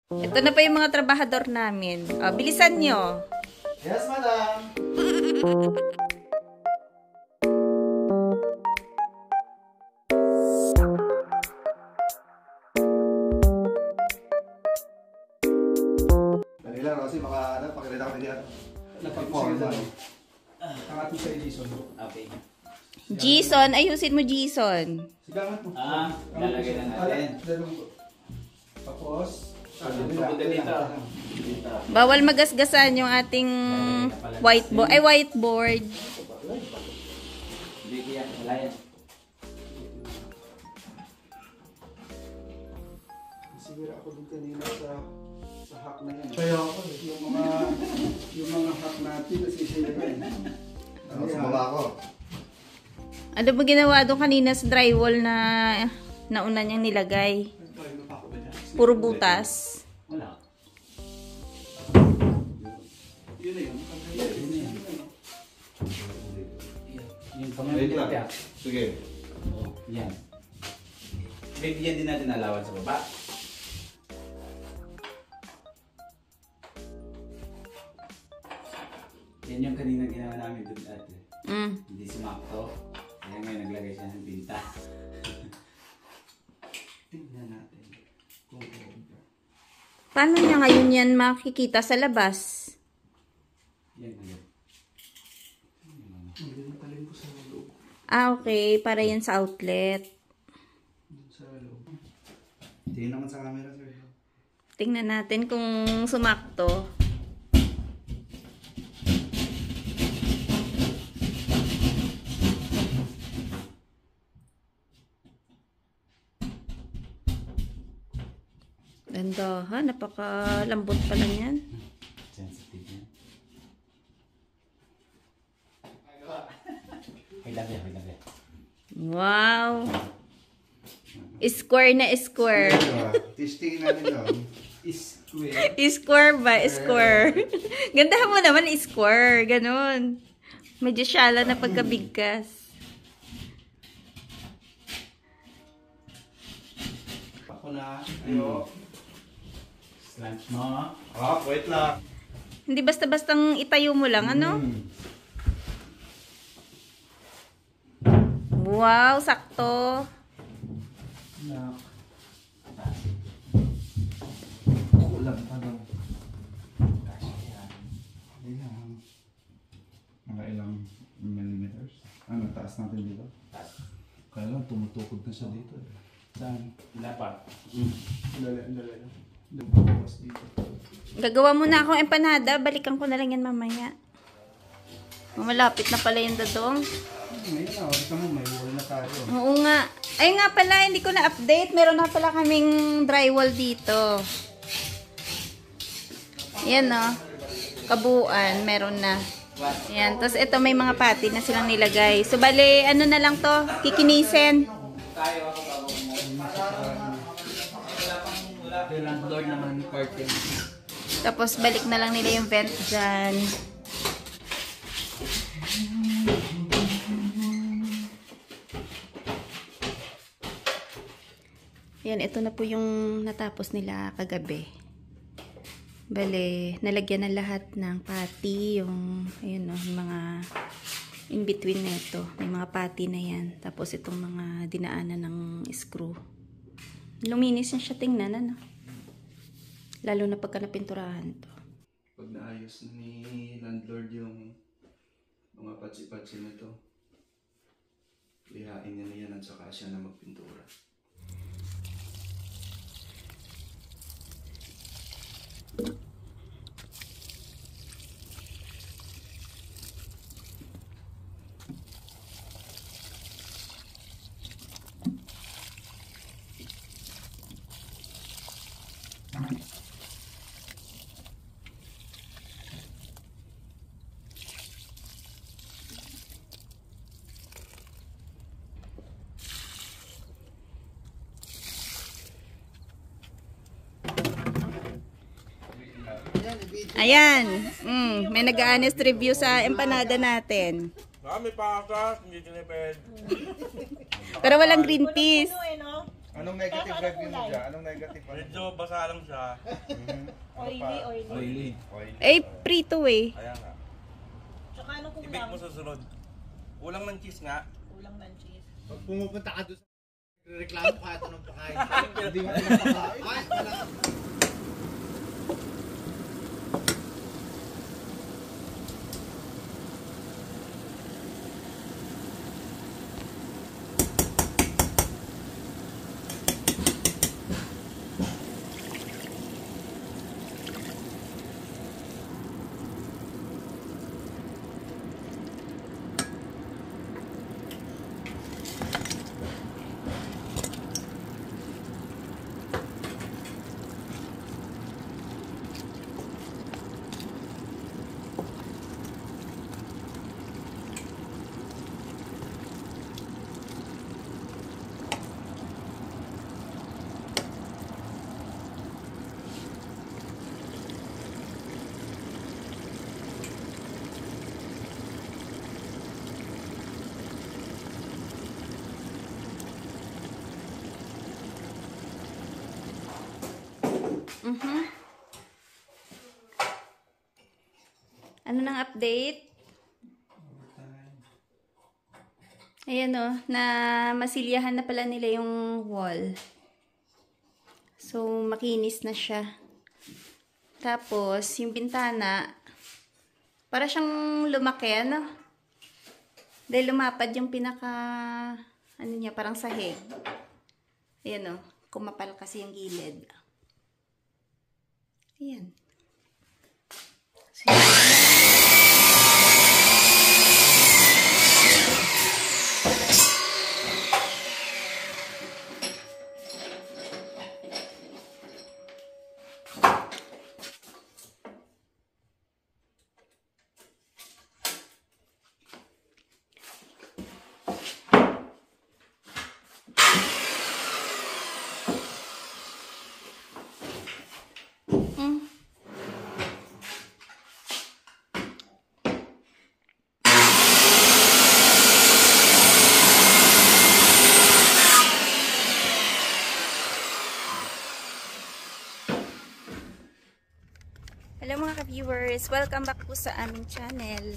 Ito na pa yung mga trabahador namin. O, bilisan nyo. Yes, madam. Dali lang, Rosie. Baka pakilita ko diyan. Napag-form na. Ang ating sa Jason. Okay. Jason, ayusin mo Jason. Sigangan mo. Lalagay na natin. Tapos, Pupunta dito. Bawal magasgasan yung ating whiteboard. Hindi ko yan. Wala yan. Siguro ako din kanina sa hack na yan. Kaya ako, yung mga hack natin, nasisira yan. Sa baba ako. Ano ba ginawa doon kanina sa drywall na nauna niyang nilagay? Puro butas. Wala. Yun na yun. Yung Wait lang. pamilya. Sige. Oh, yan. Bigyan din natin alawan sa baba. Yan yung kanina ginawa namin doon ate. Hindi sumakto. Kaya ngayon naglagay siya ng binta. Tingnan natin. Kung Paano niya ngayon yan makikita sa labas? Yan ngayon. hindi na talin ko sa loob. Ah, okay. Para yan sa outlet. Sa loob. Tingin naman sa camera, sir. Tingnan natin kung sumakto. Ganda ha, napakalambot pala niyan. Sensitive yan. Wait lang yan. Wow! Square na square. Testingin natin yun. Square. Square ba? Square. Gandahan mo naman, square. Ganon. Medyo shala na pagkabigkas. Ako na. Ayo. Slant mo. Wait lang. Hindi basta-bastang itayo mo lang, ano? Wow, sakto. Nak. Kulang pa daw. Ayan. Mga ilang millimeters. Ano, taas natin dito? Kaya lang, tumutukod na siya dito. Saan? Dapat. Dali. Lumabas dito. Gagawa muna akong empanada. Balikan ko na lang yan mamaya. Malapit na pala yung dadong. Ngayon na, orita mo, may wall na tayo. Oo nga. Ay nga pala, hindi ko na-update. Meron na pala kaming drywall dito. Yan o. Kabuuan, meron na. Yan. Tapos ito may mga pati na silang nilagay. So bali, ano na lang to? Kikinisin. The landlord naman curtain. Tapos balik na lang nila yung vent dyan. Yan, ito na po yung natapos nila kagabi. Bale, nalagyan na lahat ng pati, yung, ayun o, yung mga in between na ito. May mga pati na yan. Tapos itong mga dinaanan ng screw. Luminis na siya, tingnan, ano? Lalo na pagka napinturahan to. Pag naayos ni landlord yung mga patsi-patsi na to, lihain niya na yan at saka siya na magpintura. Ayan. May nag-honest review sa empanada natin. May pakas, hindi tinipid. Pero walang green peas. Anong negative review mo dyan? Anong negative? Medyo basa lang siya. Oily. Eh, prito eh. Kaya nga. Tsaka ano I-bake kulang? mo sa sunod. Kulang ng cheese nga. Kulang ng cheese. Pag pumupunta ka doon sa reklamo ka ito ng pakain. Hindi mo pinapakain. Ay, wala. Ano nang update? Ayan o, na masilyahan na pala nila yung wall. So, makinis na siya. Tapos, yung bintana, para siyang lumaki, ano? Dahil lumapad yung pinaka, ano niya, parang sahig. Ayan o, kumapal kasi yung gilid. Ayan. So, hello mga ka-viewers, welcome back po sa aming channel.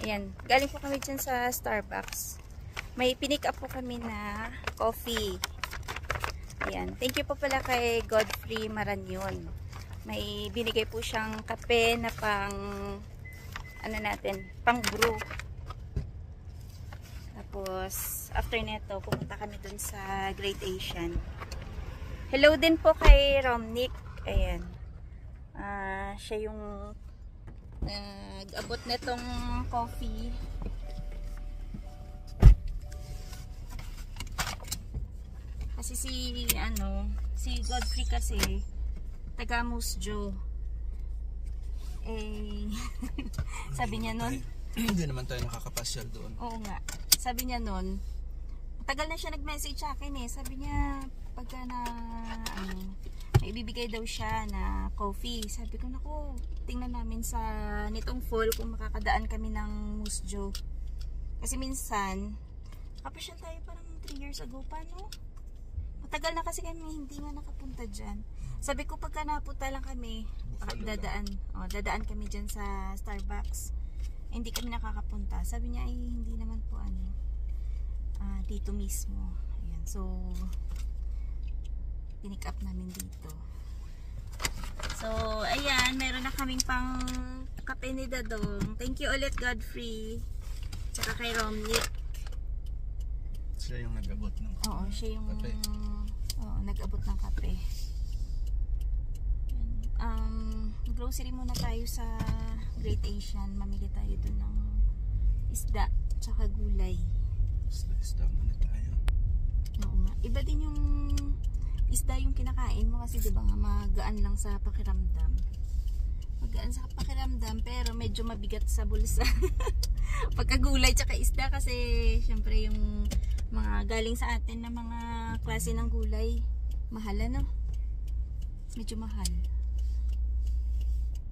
Ayan, galing po kami dyan sa Starbucks. May pinick up po kami na coffee. Ayan, thank you po pala kay Godfrey Maranyon. May binigay po siyang kape na pang, ano natin, pang brew. Tapos, after neto, pupunta kami dun sa Great Asian. Hello din po kay Romnick. Ayan. Siya yung nag-abot netong coffee. Kasi si Godfrey kasi taga Musjo. Eh sabi niya nun, Hindi naman tayo nakakapasyal doon. oo nga. Sabi niya nun, tagal na siya nag-message sa akin eh. Sabi niya pagka na may ibibigay daw siya na coffee. Sabi ko, naku, tingnan namin sa nitong fall kung makakadaan kami ng Musjo. Kasi minsan, kapasyal tayo parang 3 years ago pa, no? Matagal na kasi kami hindi nga nakapunta dyan. Sabi ko, pagka napunta lang kami, dadaan kami dyan sa Starbucks. Hindi kami nakakapunta. Sabi niya, ay hindi naman po dito mismo. Ayan, so pinick up namin dito. So, ayan, meron na kaming pang kape ni Dadong. Thank you ulit, Godfrey. Tsaka kay Romnick. Siya yung nag-abot ng Oo, siya yung kape. nag-abot ng kape. Grocery muna tayo sa Great Asian. Mamili tayo dun ng isda, tsaka gulay. Isda muna tayo. Oo nga. Iba din yung isda yung kinakain mo kasi diba nga magaan lang sa pakiramdam. Magaan sa pakiramdam pero medyo mabigat sa bulsa. Pagkagulay tsaka isda kasi syempre yung mga galing sa atin na mga klase ng gulay mahal, ano? Medyo mahal.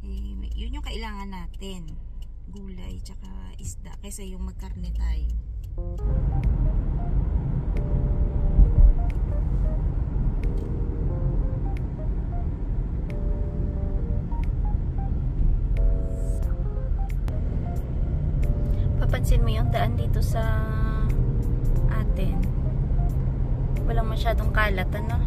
Eh, yun yung kailangan natin. Gulay tsaka isda kaysa yung magkarne tayo. napansin mo yung daan dito sa atin. Walang masyadong kalat, ano?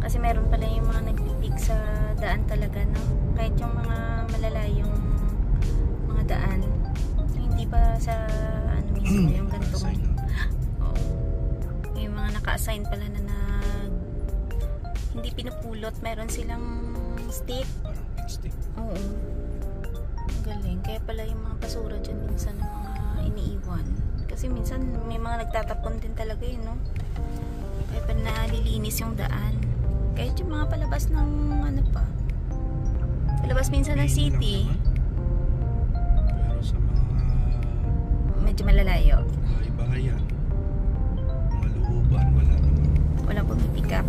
Kasi meron pala yung mga nagpipig sa daan talaga, no? Kahit yung mga malalayong mga daan, hindi pa sa ano mismo, yung gantong yung mga naka-assign pala na hindi pinupulot, meron silang stick. Oo. Galing. Kaya pala yung mga basura dyan minsan mga iniiwan. Kasi minsan may mga nagtatapon din talaga yun, no? Kaya pa nalilinis yung daan. Kahit yung mga palabas ng ano pa. Palabas minsan ng city. Pero sa mga Medyo malalayo. bahay-bahayan, mga looban, wala naman. Walang pumipikap.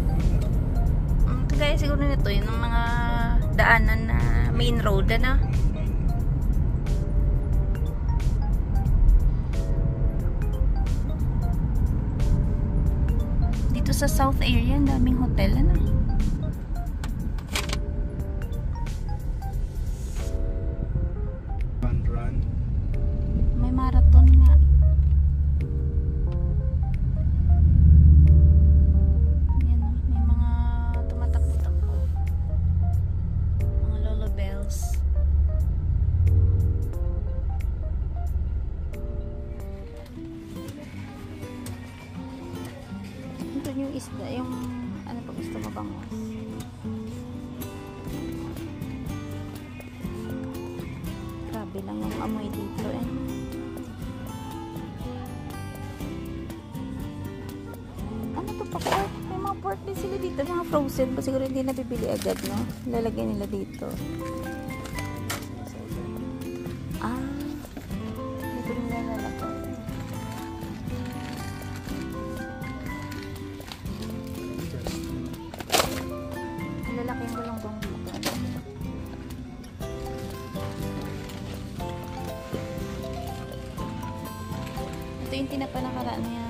Kagaya siguro nito yun ng mga daanan na main road, ano? Dito sa south area, ang daming hotel, ano? Run. May marathon nga. Yan, oh, may mga tumatakbo-takbo. Mga lolo bells. Ito yung isda, yung ano pa gusto mo bang? Grabe lang yung amoy dito, eh. Ano to pa, pork? May mga pork din sila dito, mga frozen pa siguro hindi nabibili agad, no? Lalagyan nila dito. Ah, dito nila lalagay. Lalaki yung galonggong dito. Ito yung tinapa na karaan niya.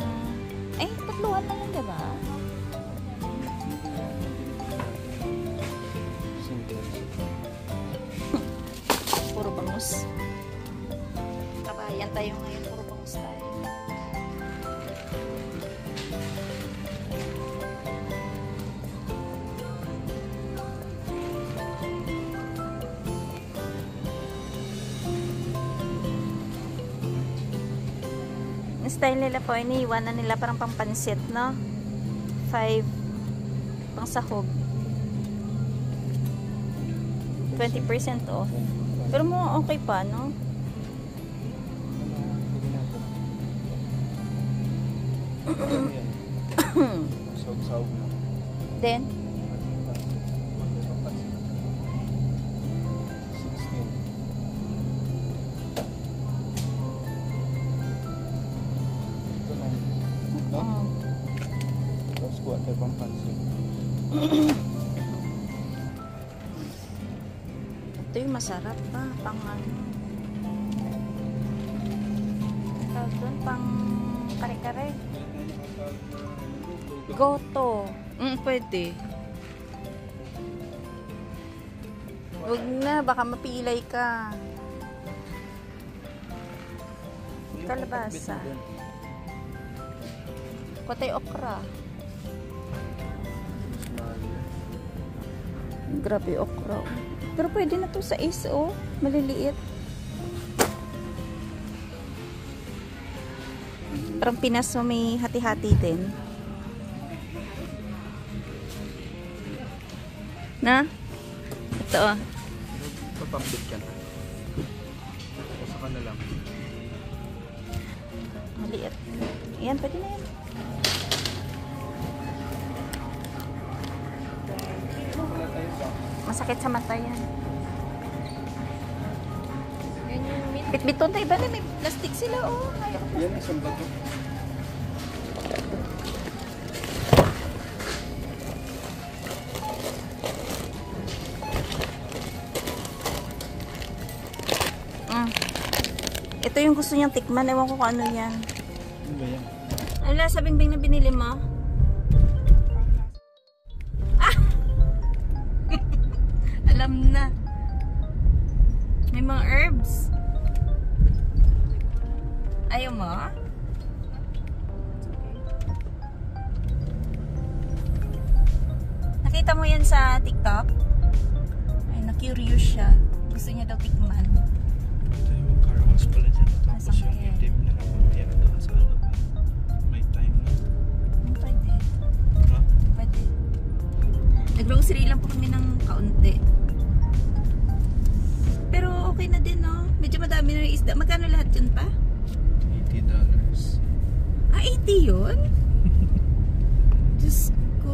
Ay, tatluhan na lang, diba? Puro bangus. Kabayan tayo ngayon, puro bangus tayo. Yung style nila po, iniiwan na nila parang pampansit, no? 5 pang sahog. 20% off. Pero mo okay pa, no? Saug-saug na. Then, 16. Tapos kuha tayo pang pansin. ito yung masarap pa. Pang ano. Tawag doon, pang kare-kare. Goto. Pwede. Huwag na, baka mapilay ka. Kalabasa. Patay okra. Grabe okra. Pero pwede na to sa is, oh. Maliliit. Parang Pinas mo may hati-hati din. Na? Ito, oh. Papambit ka na. O saka na lang. Maliit. Ayan, pwede na yan. Masakit sa mata yan. Bit-biton tayo ba na may plastic sila, oh. Yan, isang bato. Ito yung gusto niyang tikman. Ewan ko kung ano yan. Ano ba yan? Ala, sa bingbing na binili mo? Ah! Alam na. May mga herbs. Ayaw mo? Nakita mo yan sa TikTok? Ay, na-curious siya. Gusto niya daw tikman. Ito yung car wash pala dyan. Tapos Nasaan yung kaya? itim na naman doon sa ano pa. May time na. Pwede. Ha? Pwede. Nag-grocery lang po kami ng kaunti. Pero okay na din, no? Medyo madami na yung isda. Magkano lahat yun pa? $80. Ah, 80 yun? Diyos ko.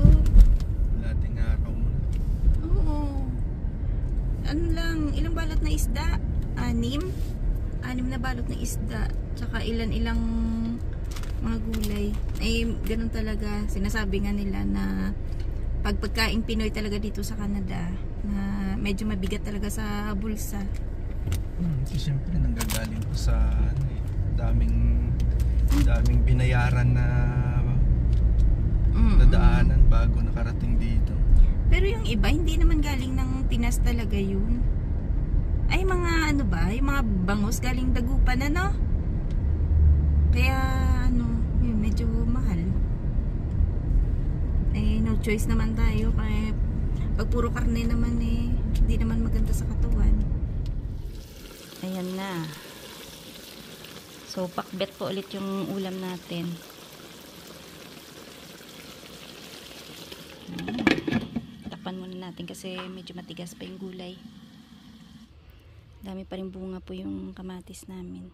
Lating araw mo na. Oo. Ano lang, ilang balot na isda? 6? 6 na balot na isda. Tsaka ilan-ilang mga gulay. Eh, ganun talaga. Sinasabi nga nila na pagkaing Pinoy talaga dito sa Canada, na medyo mabigat talaga sa bulsa. Kasi siyempre nanggagaling ko sa ano eh, daming binayaran na nadaanan bago nakarating dito. Pero yung iba, hindi naman galing ng Pinas talaga yun. Ay, mga ano ba? Yung mga bangus galing Dagupan, ano? Kaya, ano, yun, medyo mahal. Eh, no choice naman tayo. Kaya, pag puro karne naman eh, hindi naman maganda sa katawan. Ayan na. So, pakbet po ulit yung ulam natin. Takpan muna natin kasi medyo matigas pa yung gulay. Dami pa rin bunga po yung kamatis namin.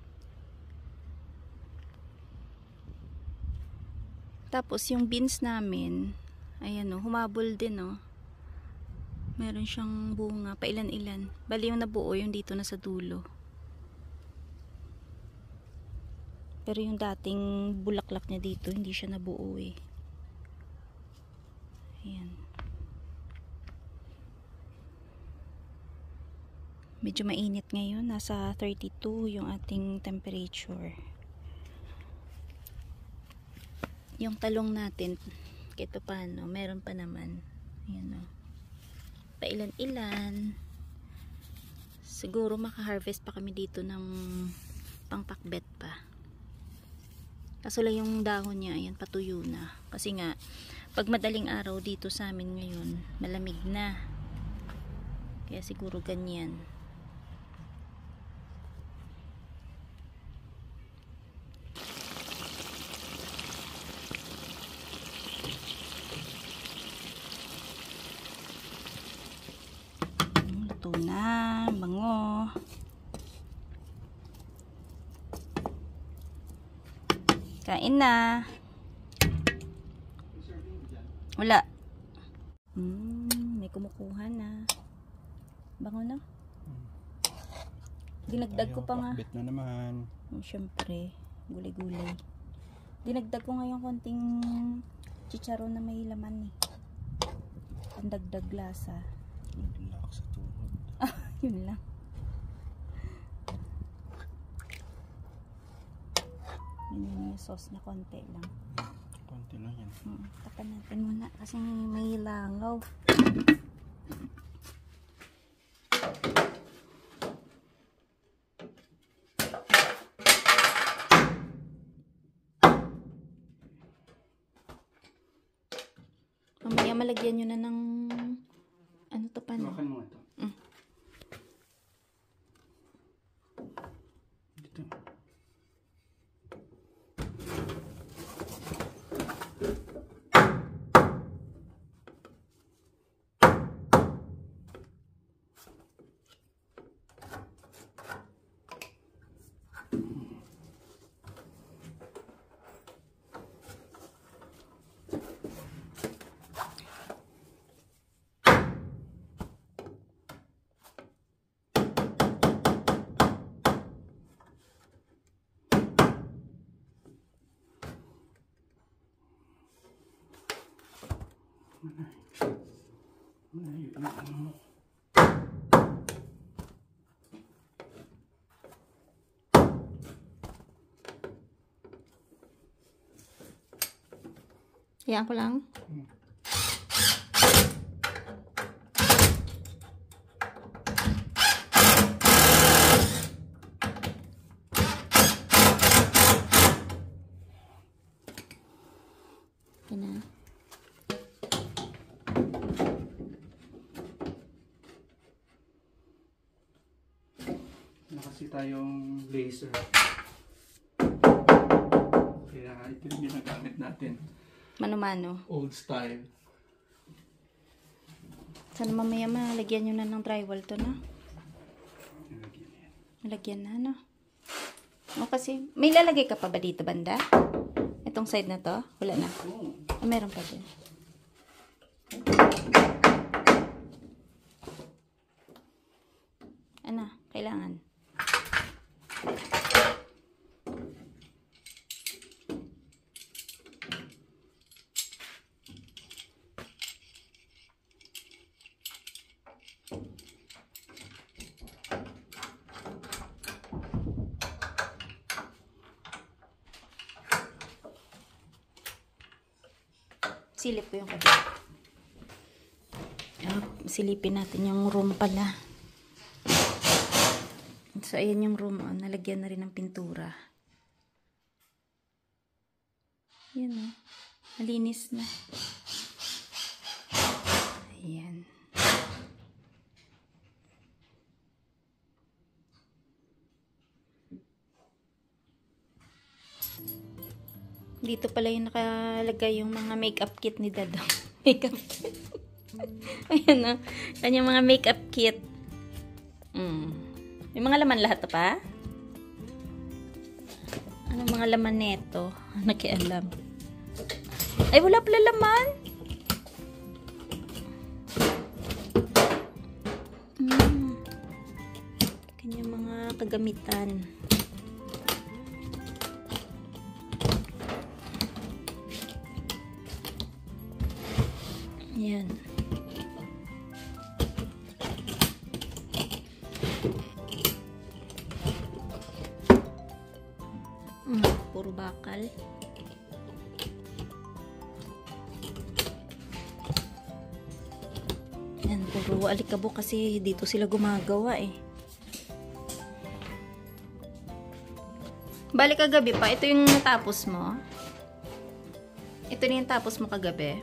Tapos yung beans namin, ayan o, humabol din o. Meron siyang bunga, pailan-ilan. Bali yung nabuo yung dito na sa dulo. Pero yung dating bulaklak niya dito, hindi siya nabuo eh. Ayan. Medyo mainit ngayon. Nasa 32 yung ating temperature. Yung talong natin, kahit paano, meron pa naman. Ayan o. Pailan-ilan. Siguro maka-harvest pa kami dito ng pangpakbet pa. Kaso lang yung dahon niya, ayan, patuyo na. Kasi nga, pag madaling araw dito sa amin ngayon, malamig na. Kaya siguro ganyan. Luto na, bango. Kain na. Wala. May kumukuha na. Bango na. Dinagdag ko pa nga. Pakbet na naman. Siyempre, gulay-gulay. Dinagdag ko nga yung konting chicharon na may laman eh. Pandagdag lasa. Relax sa tuhod. Yun lang. Yun yung sauce na konti lang. Konti lang yan. Tapan natin muna kasi may langaw. Mamaya malagyan nyo na ng ano to pa no? Makan mo ito. Dito. Yan ko lang. na kasi tayong laser. Kaya ito yung ginagamit natin. Mano-mano. Old style. Sana mamaya malagyan nyo na ng drywall to, no? Malagyan na, no? O kasi, may lalagay ka pa ba dito, banda? Itong side na to? Wala na. Ah, meron pa din. Ano? Kailangan. Silip ko yung kabila. Silipin natin yung room pala. So, ayan yung room. Oh, nalagyan na rin ng pintura. Ayan, oh. Malinis na. Ayan. Dito pala yung nakalagay yung mga makeup kit ni Dado. Makeup kit. Ayan, oh. Ayan yung mga makeup kit. May mga laman lahat pa? Ano mga laman neto? Nakialam. Ay, wala pala laman. Kanyang mga kagamitan. Yan. Puro bakal. Yan, puro alikabok kasi dito sila gumagawa eh. Balik kagabi pa. Ito yung natapos mo. Ito na yung tapos mo kagabi.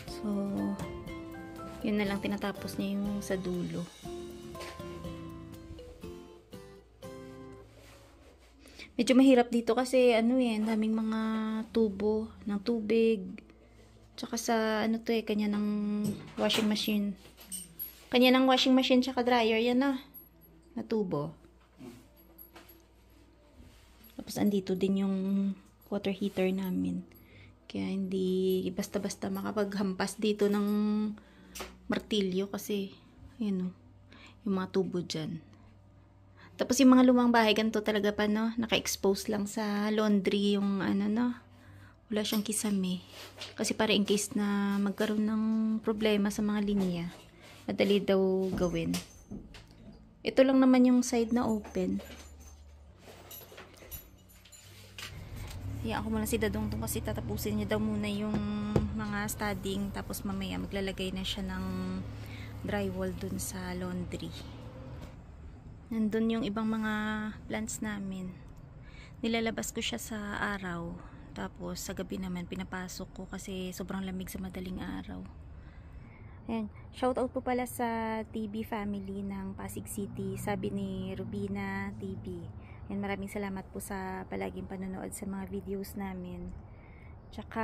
So, yun na lang tinatapos niya yung sa dulo. Medyo mahirap dito kasi ano eh, daming mga tubo ng tubig. Tsaka sa ano to eh, kanya ng washing machine. Kanya ng washing machine tsaka dryer, yan na tubo. Tapos andito din yung water heater namin. Kaya hindi basta-basta makapaghampas dito ng martilyo kasi yun o, yung mga tubo dyan. Tapos yung mga lumang bahay, ganito talaga pa, no? Naka-expose lang sa laundry yung ano, no? Wala siyang kisame. Kasi para in case na magkaroon ng problema sa mga linya, madali daw gawin. Ito lang naman yung side na open. Hayaan ko muna si Dadong to kasi tatapusin niya daw muna yung mga studying. Tapos mamaya maglalagay na siya ng drywall dun sa laundry. Nandun yung ibang mga plants namin. Nilalabas ko siya sa araw. Tapos sa gabi naman pinapasok ko kasi sobrang lamig sa madaling araw. Ayan. Shoutout po pala sa TV family ng Pasig City. Sabi ni Rubina TV. Ayan, maraming salamat po sa palaging panonood sa mga videos namin. Tsaka,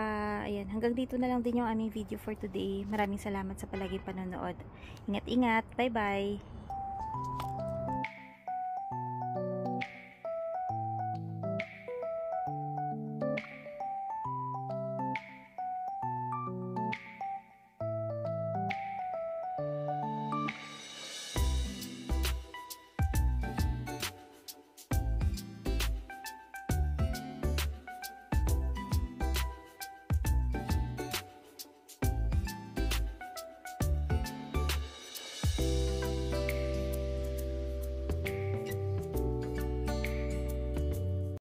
ayan, hanggang dito na lang din yung aming video for today. Maraming salamat sa palaging panonood. Ingat-ingat. Bye-bye!